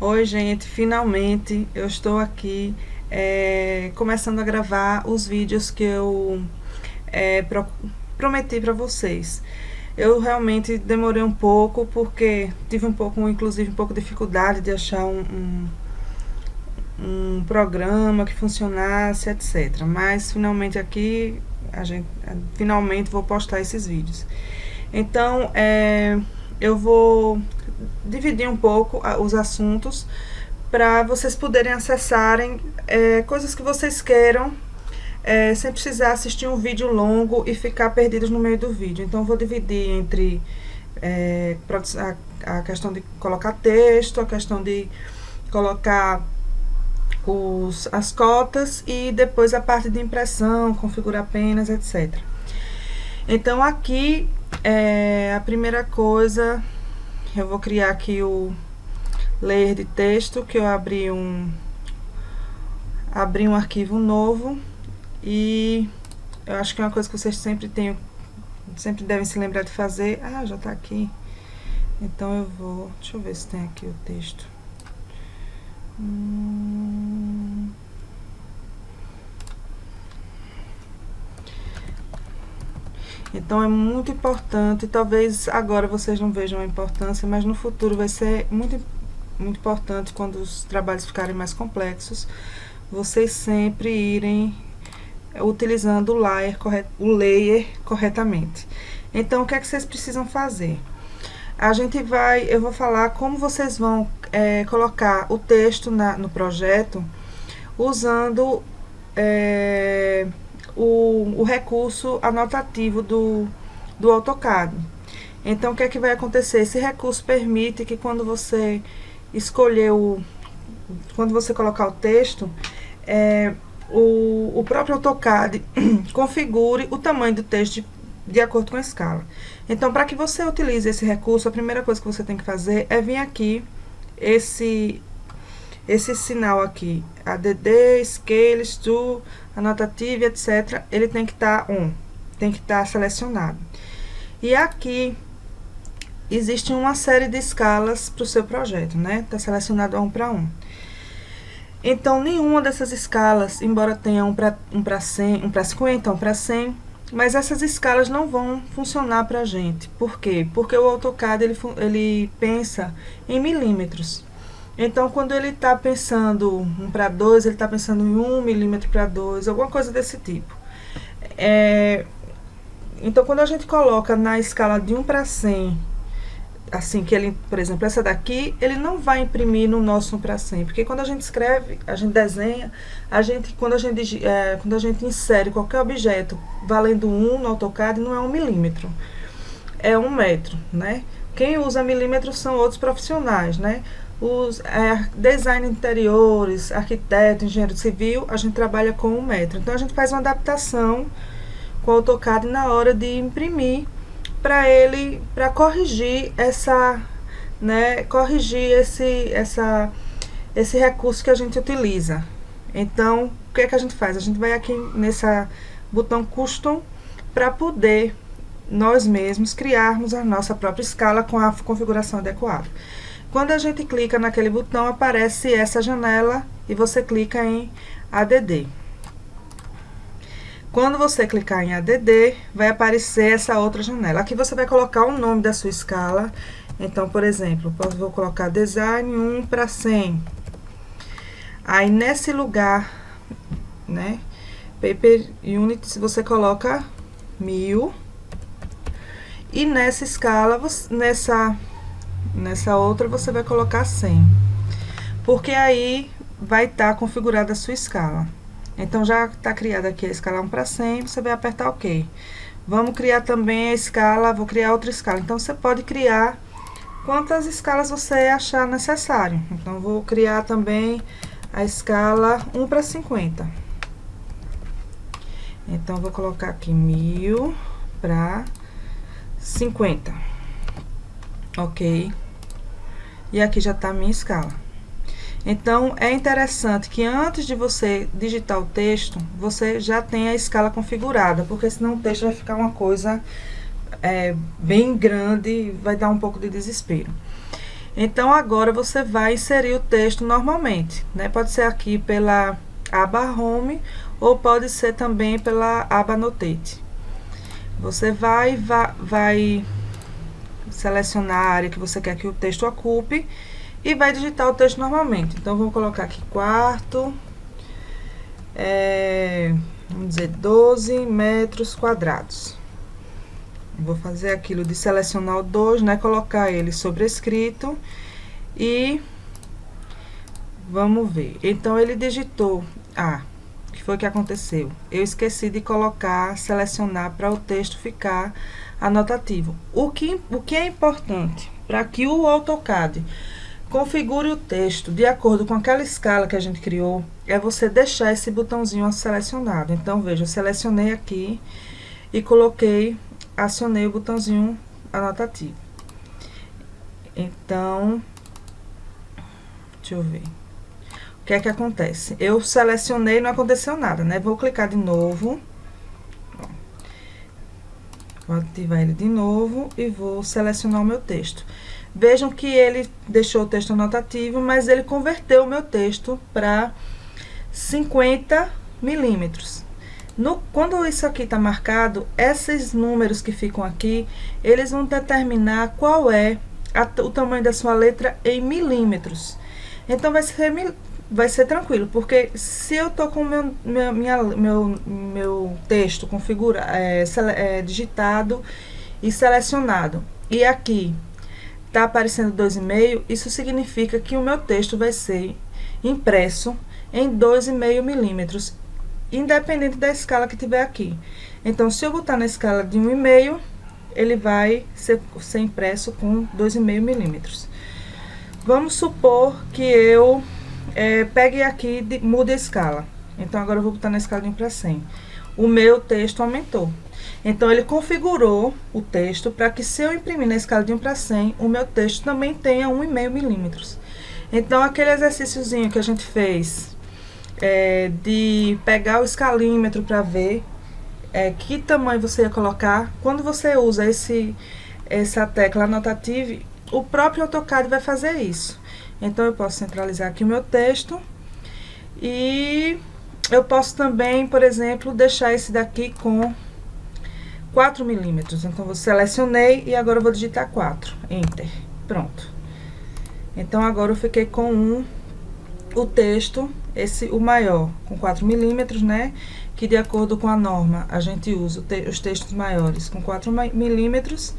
Oi, gente, finalmente eu estou aqui começando a gravar os vídeos que eu prometi para vocês. Eu realmente demorei um pouco porque tive inclusive um pouco de dificuldade de achar um programa que funcionasse, etc. Mas finalmente aqui finalmente vou postar esses vídeos. Então, eu vou dividir um pouco os assuntos para vocês poderem acessarem coisas que vocês queiram, sem precisar assistir um vídeo longo e ficar perdidos no meio do vídeo. Então, eu vou dividir entre a questão de colocar texto, a questão de colocar as cotas e depois a parte de impressão, configurar penas, etc. Então, aqui, a primeira coisa, eu vou criar aqui o layer de texto, que eu abri um arquivo novo, e eu acho que é uma coisa que vocês sempre devem se lembrar de fazer. Ah, já tá aqui. Então eu vou, deixa eu ver se tem aqui o texto. Então é muito importante, talvez agora vocês não vejam a importância, mas no futuro vai ser muito importante, quando os trabalhos ficarem mais complexos, vocês sempre irem utilizando o layer corretamente. Então, o que é que vocês precisam fazer? Eu vou falar como vocês vão colocar o texto no projeto usando o recurso anotativo do AutoCAD. Então, o que é que vai acontecer? Esse recurso permite que quando você colocar o texto, o próprio AutoCAD configure o tamanho do texto de acordo com a escala. Então, para que você utilize esse recurso, a primeira coisa que você tem que fazer é vir aqui, esse sinal aqui, ADD, Scales, To, Annotative, etc. Ele tem que estar on, tem que estar selecionado. E aqui existe uma série de escalas para o seu projeto, né? Está selecionado 1 para 1. Então, nenhuma dessas escalas, embora tenha 1 para 100, 1 para 50, 1 para 100, mas essas escalas não vão funcionar para a gente. Por quê? Porque o AutoCAD ele pensa em milímetros. Então, quando ele está pensando 1 para 2, ele está pensando em 1 milímetro para 2, alguma coisa desse tipo. Então, quando a gente coloca na escala de 1 para 100, assim, que ele, por exemplo, essa daqui, ele não vai imprimir no nosso 1 para 100, porque quando a gente escreve, a gente desenha, quando a gente insere qualquer objeto valendo 1 no AutoCAD, não é 1 milímetro, é 1 metro, né? Quem usa milímetros são outros profissionais, né? Os design interiores, arquiteto, engenheiro civil, a gente trabalha com 1 metro. Então, a gente faz uma adaptação com o AutoCAD na hora de imprimir, para corrigir esse recurso que a gente utiliza. Então, o que é que a gente faz? A gente vai aqui nesse botão Custom para poder nós mesmos criarmos a nossa própria escala com a configuração adequada. Quando a gente clica naquele botão, aparece essa janela e você clica em ADD. Quando você clicar em ADD, vai aparecer essa outra janela. Aqui você vai colocar o nome da sua escala. Então, por exemplo, vou colocar Design 1 para 100. Aí, nesse lugar, né, Paper Units, você coloca 1000. E nessa escala, nessa outra, você vai colocar 100. Porque aí vai estar configurada a sua escala. Então, já está criada aqui a escala 1 para 100, você vai apertar OK. Vamos criar também a escala, vou criar outra escala. Então, você pode criar quantas escalas você achar necessário. Então, vou criar também a escala 1 para 50. Então, vou colocar aqui 1000 para 50. OK. E aqui já está a minha escala. Então, é interessante que antes de você digitar o texto, você já tenha a escala configurada, porque senão o texto vai ficar uma coisa bem grande e vai dar um pouco de desespero. Então, agora você vai inserir o texto normalmente, né? Pode ser aqui pela aba Home ou pode ser também pela aba Annotate. Você vai selecionar a área que você quer que o texto ocupe e vai digitar o texto normalmente. Então, vou colocar aqui quarto, vamos dizer 12 metros quadrados. Vou fazer aquilo de selecionar o 2, né? Colocar ele sobrescrito e vamos ver. Então, ele digitou. O que foi que aconteceu? Eu esqueci de colocar, selecionar para o texto ficar anotativo. O que é importante para que o AutoCAD configure o texto de acordo com aquela escala que a gente criou, é você deixar esse botãozinho selecionado. Então, veja, eu selecionei aqui e coloquei, acionei o botãozinho anotativo. Então, deixa eu ver. O que é que acontece? Eu selecionei e não aconteceu nada, né? Vou clicar de novo. Vou ativar ele de novo e vou selecionar o meu texto. Vejam que ele deixou o texto anotativo, mas ele converteu o meu texto para 50 milímetros. Quando isso aqui está marcado, esses números que ficam aqui, eles vão determinar qual é o tamanho da sua letra em milímetros. Então, vai ser tranquilo, porque se eu tô com o meu texto digitado e selecionado, e aqui tá aparecendo 2,5, isso significa que o meu texto vai ser impresso em 2,5 milímetros, independente da escala que tiver aqui. Então, se eu botar na escala de 1,5, ele vai ser impresso com 2,5 milímetros. Vamos supor que eu pegue aqui e mude a escala. Então, agora eu vou botar na escala de 1 para 100. O meu texto aumentou. Então, ele configurou o texto para que, se eu imprimir na escala de 1 para 100, o meu texto também tenha 1,5 milímetros. Então, aquele exercíciozinho que a gente fez, de pegar o escalímetro para ver que tamanho você ia colocar, quando você usa essa tecla Annotative, o próprio AutoCAD vai fazer isso. Então, eu posso centralizar aqui o meu texto e eu posso também, por exemplo, deixar esse daqui com 4 milímetros. Então, eu selecionei e agora eu vou digitar 4, Enter, pronto. Então, agora eu fiquei com o texto, o maior, com 4 milímetros, né? Que de acordo com a norma, a gente usa os textos maiores com 4 milímetros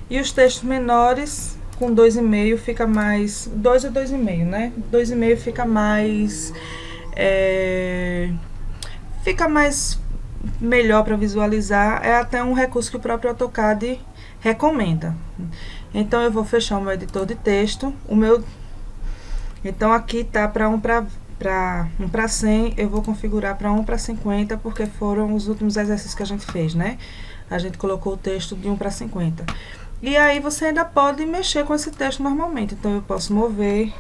e os textos menores com 2,5 fica mais... 2 ou 2,5, né? 2,5 fica mais... fica mais... melhor para visualizar. É até um recurso que o próprio AutoCAD recomenda. Então, eu vou fechar o meu editor de texto. Então, aqui tá para 1 para 100, eu vou configurar para 1 para 50, porque foram os últimos exercícios que a gente fez, né? A gente colocou o texto de 1 para 50. E aí, você ainda pode mexer com esse texto normalmente. Então, eu posso mover,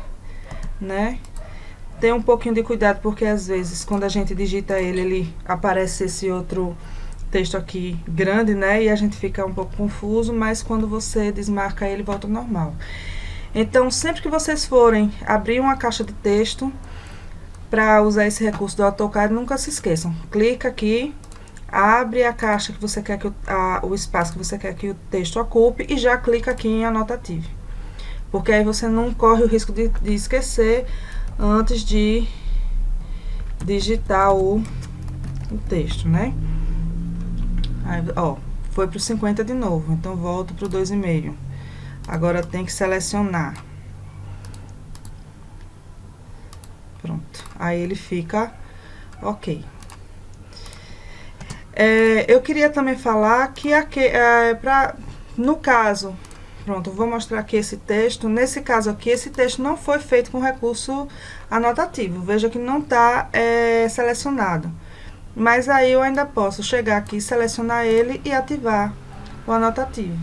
né? Tem um pouquinho de cuidado, porque às vezes, quando a gente digita ele aparece esse outro texto aqui grande, né? E a gente fica um pouco confuso, mas quando você desmarca ele, volta ao normal. Então, sempre que vocês forem abrir uma caixa de texto, para usar esse recurso do AutoCAD, nunca se esqueçam. Clica aqui, abre a caixa que você quer que o espaço que você quer que o texto ocupe e já clica aqui em Annotative. Porque aí você não corre o risco de esquecer antes de digitar o texto, né? Aí, ó, foi pro 50 de novo, então volto pro 2,5. Agora tem que selecionar. Pronto, aí ele fica ok. Eu queria também falar que aqui, no caso, pronto, eu vou mostrar aqui esse texto. Nesse caso aqui, esse texto não foi feito com recurso anotativo. Veja que não está selecionado. Mas aí eu ainda posso chegar aqui, selecionar ele e ativar o anotativo.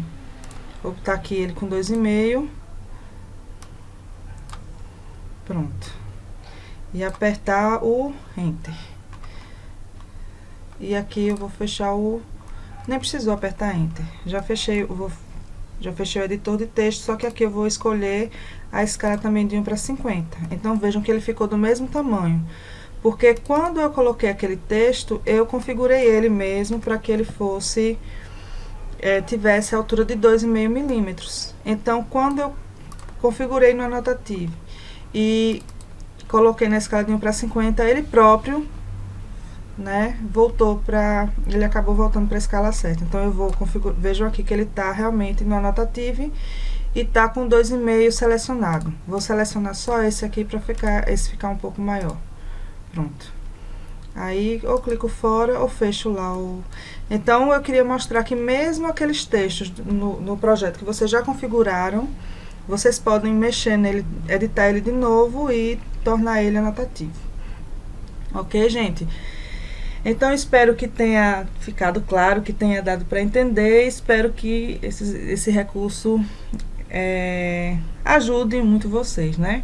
Vou botar aqui ele com 2,5. Pronto. E apertar o Enter. E aqui eu vou fechar nem precisou apertar Enter. Já fechei, eu vou Já fechei o editor de texto, só que aqui eu vou escolher a escala também de 1 para 50. Então, vejam que ele ficou do mesmo tamanho. Porque quando eu coloquei aquele texto, eu configurei ele mesmo para que ele fosse, tivesse a altura de 2,5 milímetros. Então, quando eu configurei no anotativo e coloquei na escala de 1 para 50, ele próprio, né, ele acabou voltando para a escala certa. Então, eu vou configurar, vejam aqui que ele está realmente no anotativo e tá com 2,5 selecionado. Vou selecionar só esse aqui para ficar um pouco maior. Pronto. Aí, ou clico fora ou fecho lá o... Então, eu queria mostrar que mesmo aqueles textos no projeto que vocês já configuraram, vocês podem mexer nele, editar ele de novo e tornar ele anotativo. Ok, gente? Então, espero que tenha ficado claro, que tenha dado para entender. Espero que esse recurso ajude muito vocês, né?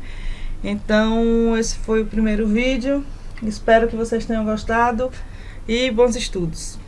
Então, esse foi o primeiro vídeo. Espero que vocês tenham gostado e bons estudos!